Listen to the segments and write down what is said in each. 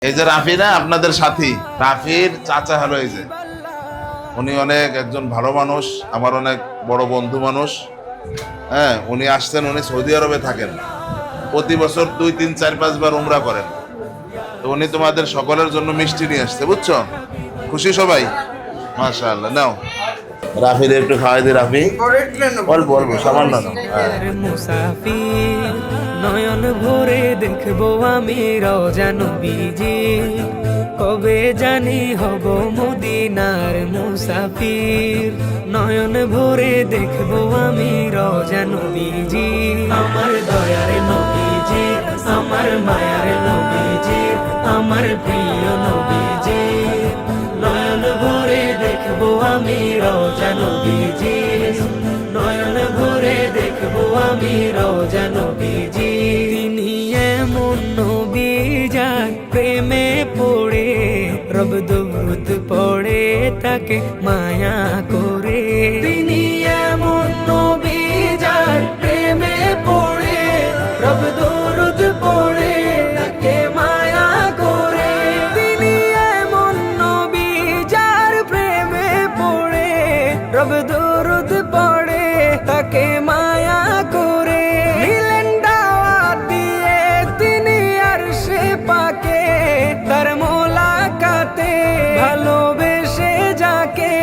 এই যে রাফি না আপনাদের সাথী, রাফির চাচা হলো এই যে, উনি অনেক একজন ভালো মানুষ, আমার অনেক বড় বন্ধু মানুষ। হ্যাঁ, উনি আসছেন, উনি সৌদি আরবে থাকেন, প্রতি বছর 2, 3, 4, 5 বার উমরা করেন। তো উনি তোমাদের সকলের জন্য মিষ্টি নিয়ে আসছে, বুঝছো? খুশি সবাই? মাশাআল্লাহ, নাও রাফির একটু খাওয়াই দিই। রাফি অল্প অল্প সামান্য নাও। মুসাফির নয়ন ভরে দেখবো আমি রওজা নবীজি, কবে জানি হব মদিনার মুসাফির। নয়ন ভরে দেখবো আমি রওজা নবীজি, আমার দয়ার নবীজি, আমার মায়ার নবীজি, আমার প্রিয় নবীজি। নয়ন ভরে দেখবো আমি রওজা নবীজি, নয়ন ভরে দেখবো আমি রওজা নবীজি। তিনি এমন নবী যার প্রেমে পড়ে রব দরুদ পড়ে তাকে মায়া করে। তিনি এমন নবী যার প্রেমে পড়ে রব দরুদ পড়ে তাকে মায়া করে। তিনি এমন নবী যার প্রেমে পড়ে রব দরুদ পড়ে তাকে মায়া করে। নিলেন দাওয়াত দিয়ে তিনি আরশে পাকে, তার মোলাকাতে ভালোবেসে যাকে।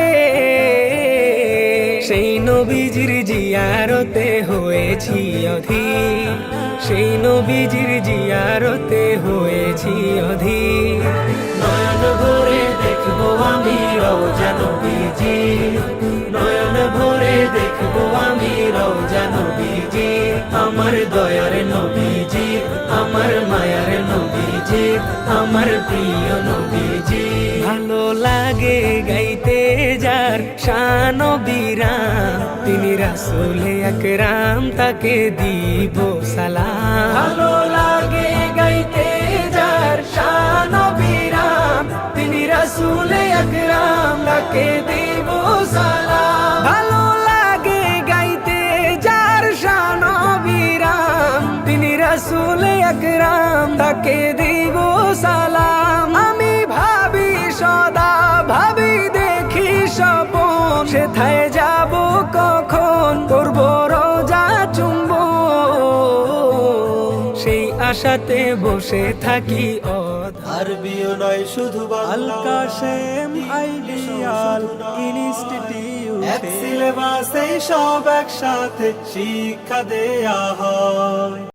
সেই নবীজির জিয়ারতে হয়েছি অধীর, সেই নবীজির জিয়ারতে হয়েছি অধীর। নয়ন ভরে দেখবো আমি রওজা নবীজি, নয়ন ভরে দেখবো আমি রওজা নবীজি, আমার দয়ার নবীজি, আমার মায়ার নবীজি, আমার প্রিয় নবীজি। ভালো লাগে গাইতে যার শান বিরাম, তিনি রাসূলে আকরাম তাকে দিব সালাম। ভালো লাগে গাইতে যার শান বিরাম, তিনি রাসূলে আকরাম তাকে দিব সালাম। ভালো লাগে গাইতে যার শান বিরাম, তিনি রাসূলে আকরাম তাকে দিব সালাম। আমি ভাবি সদা ভাবি দেখি স্বপন, সেথায় যাব কখন করব রওজা চুম্বন। সেই আশাতে বসে থাকি আরবিও নয় শুধু আল কাশেম আইডিয়াল ইনস্টিটিউট, এক সিলেবাসে সব একসাথে শিক্ষা দেয়া হয়।